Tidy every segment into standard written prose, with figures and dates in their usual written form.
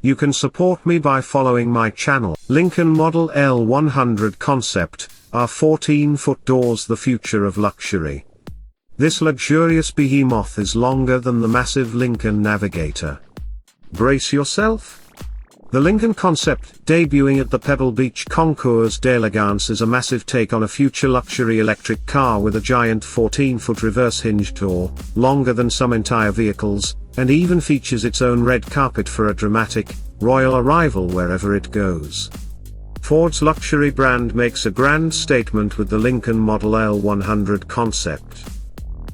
You can support me by following my channel. Lincoln Model L100 Concept, are 14-foot doors the future of luxury. This luxurious behemoth is longer than the massive Lincoln Navigator. Brace yourself. The Lincoln Concept, debuting at the Pebble Beach Concours d'Elegance, is a massive take on a future luxury electric car with a giant 14-foot reverse hinged door, longer than some entire vehicles, and even features its own red carpet for a dramatic, royal arrival wherever it goes. Ford's luxury brand makes a grand statement with the Lincoln Model L100 Concept.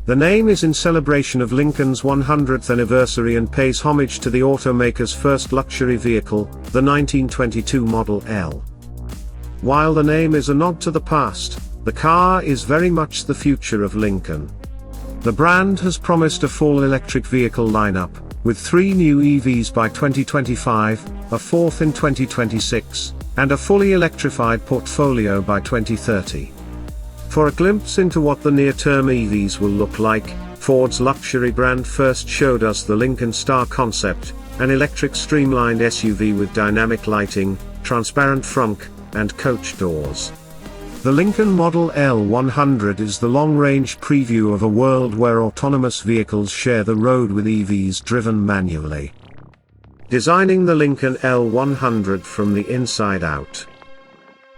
The name is in celebration of Lincoln's 100th anniversary and pays homage to the automaker's first luxury vehicle, the 1922 Model L. While the name is a nod to the past, the car is very much the future of Lincoln. The brand has promised a full electric vehicle lineup, with 3 new EVs by 2025, a 4th in 2026, and a fully electrified portfolio by 2030. For a glimpse into what the near-term EVs will look like, Ford's luxury brand first showed us the Lincoln Star Concept, an electric streamlined SUV with dynamic lighting, transparent frunk, and coach doors. The Lincoln Model L100 is the long-range preview of a world where autonomous vehicles share the road with EVs driven manually. Designing the Lincoln L100 from the inside out.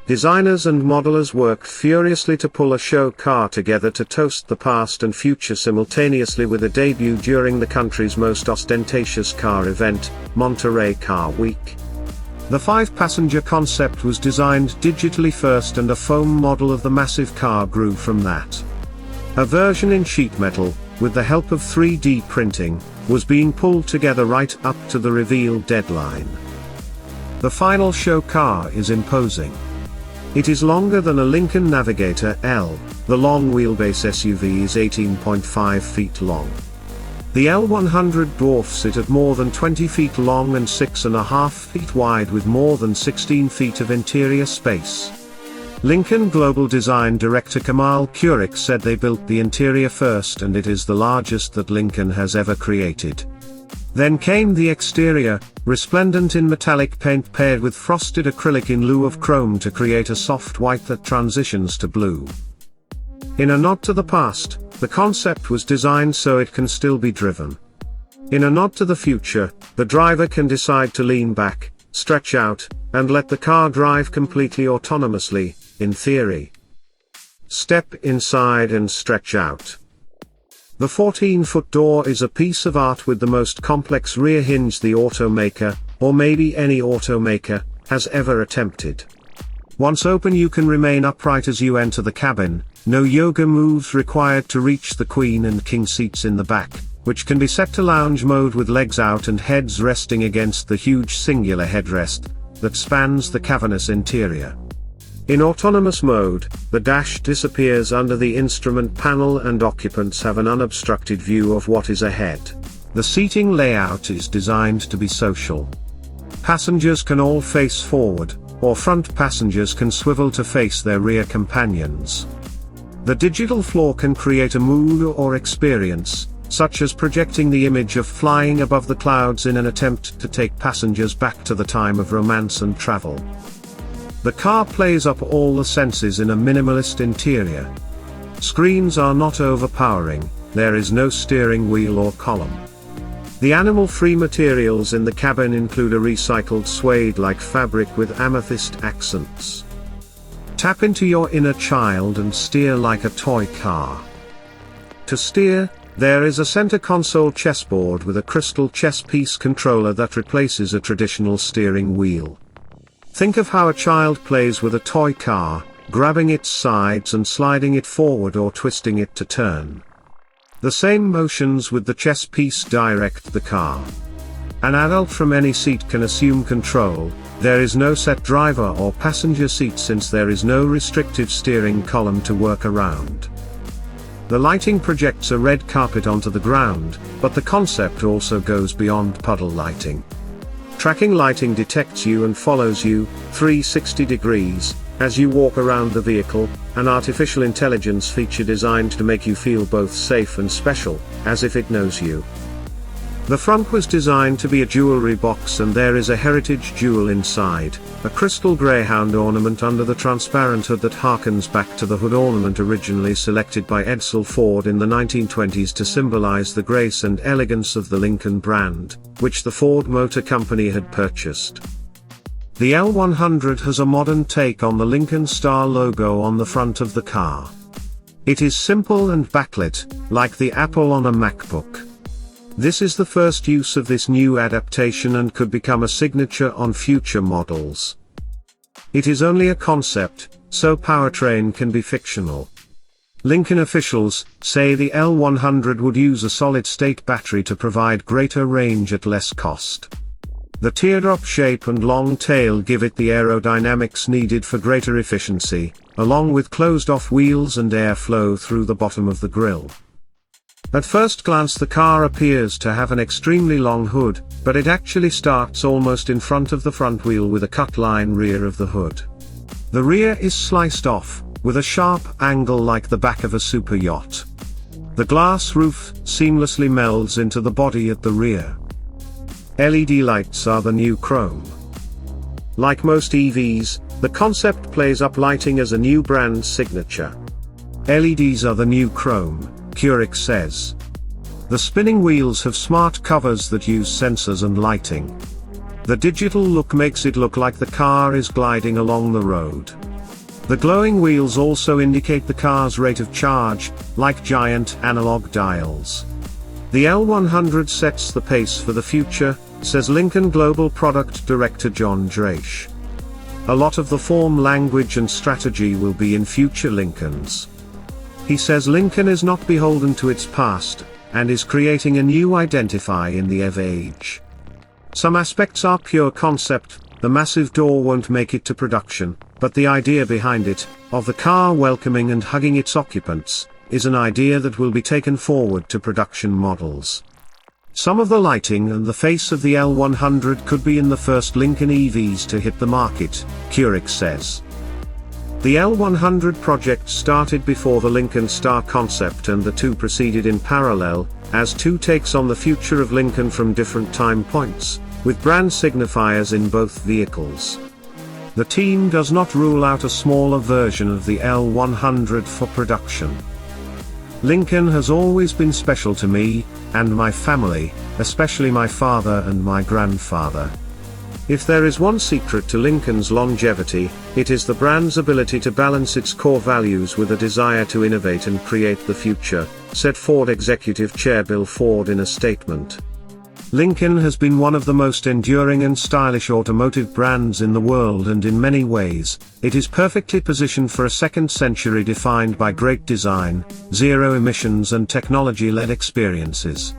Designers and modelers worked furiously to pull a show car together to toast the past and future simultaneously with a debut during the country's most ostentatious car event, Monterey Car Week. The 5-passenger concept was designed digitally first and a foam model of the massive car grew from that. A version in sheet metal, with the help of 3D printing, was being pulled together right up to the reveal deadline. The final show car is imposing. It is longer than a Lincoln Navigator L, the long wheelbase SUV is 18.5 feet long. The L100 dwarfs it at more than 20 feet long and 6.5 feet wide with more than 16 feet of interior space. Lincoln Global Design Director Kamal Kurik said they built the interior first and it is the largest that Lincoln has ever created. Then came the exterior, resplendent in metallic paint paired with frosted acrylic in lieu of chrome to create a soft white that transitions to blue. In a nod to the past, the concept was designed so it can still be driven. In a nod to the future, the driver can decide to lean back, stretch out, and let the car drive completely autonomously, in theory. Step inside and stretch out. The 14-foot door is a piece of art with the most complex rear hinge the automaker, or maybe any automaker, has ever attempted. Once open you can remain upright as you enter the cabin, no yoga moves required to reach the queen and king seats in the back, which can be set to lounge mode with legs out and heads resting against the huge singular headrest that spans the cavernous interior. In autonomous mode, the dash disappears under the instrument panel and occupants have an unobstructed view of what is ahead. The seating layout is designed to be social. Passengers can all face forward, or front passengers can swivel to face their rear companions. The digital floor can create a mood or experience, such as projecting the image of flying above the clouds in an attempt to take passengers back to the time of romance and travel. The car plays up all the senses in a minimalist interior. Screens are not overpowering, there is no steering wheel or column. The animal-free materials in the cabin include a recycled suede-like fabric with amethyst accents. Tap into your inner child and steer like a toy car. To steer, there is a center console chessboard with a crystal chess piece controller that replaces a traditional steering wheel. Think of how a child plays with a toy car, grabbing its sides and sliding it forward or twisting it to turn. The same motions with the chess piece direct the car. An adult from any seat can assume control, there is no set driver or passenger seat since there is no restrictive steering column to work around. The lighting projects a red carpet onto the ground, but the concept also goes beyond puddle lighting. Tracking lighting detects you and follows you, 360 degrees, as you walk around the vehicle, an artificial intelligence feature designed to make you feel both safe and special, as if it knows you. The front was designed to be a jewelry box, and there is a heritage jewel inside, a crystal greyhound ornament under the transparent hood that harkens back to the hood ornament originally selected by Edsel Ford in the 1920s to symbolize the grace and elegance of the Lincoln brand, which the Ford Motor Company had purchased. The L100 has a modern take on the Lincoln Star logo on the front of the car. It is simple and backlit, like the Apple on a MacBook. This is the first use of this new adaptation and could become a signature on future models. It is only a concept, so powertrain can be fictional. Lincoln officials say the L100 would use a solid-state battery to provide greater range at less cost. The teardrop shape and long tail give it the aerodynamics needed for greater efficiency, along with closed-off wheels and airflow through the bottom of the grille. At first glance the car appears to have an extremely long hood, but it actually starts almost in front of the front wheel with a cut-line rear of the hood. The rear is sliced off, with a sharp angle like the back of a super yacht. The glass roof seamlessly melds into the body at the rear. LED lights are the new chrome. Like most EVs, the concept plays up lighting as a new brand signature. LEDs are the new chrome, Keurig says. The spinning wheels have smart covers that use sensors and lighting. The digital look makes it look like the car is gliding along the road. The glowing wheels also indicate the car's rate of charge, like giant analog dials. The L100 sets the pace for the future, says Lincoln Global Product Director John Draish. A lot of the form, language and strategy will be in future Lincolns. He says Lincoln is not beholden to its past, and is creating a new identity in the EV age. Some aspects are pure concept. The massive door won't make it to production, but the idea behind it, of the car welcoming and hugging its occupants, is an idea that will be taken forward to production models. Some of the lighting and the face of the L100 could be in the first Lincoln EVs to hit the market, Keurig says. The L100 project started before the Lincoln Star concept, and the two proceeded in parallel, as two takes on the future of Lincoln from different time points, with brand signifiers in both vehicles. The team does not rule out a smaller version of the L100 for production. Lincoln has always been special to me, and my family, especially my father and my grandfather. If there is one secret to Lincoln's longevity, it is the brand's ability to balance its core values with a desire to innovate and create the future, said Ford Executive Chair Bill Ford in a statement. Lincoln has been one of the most enduring and stylish automotive brands in the world, and in many ways, it is perfectly positioned for a second century defined by great design, zero emissions and technology-led experiences.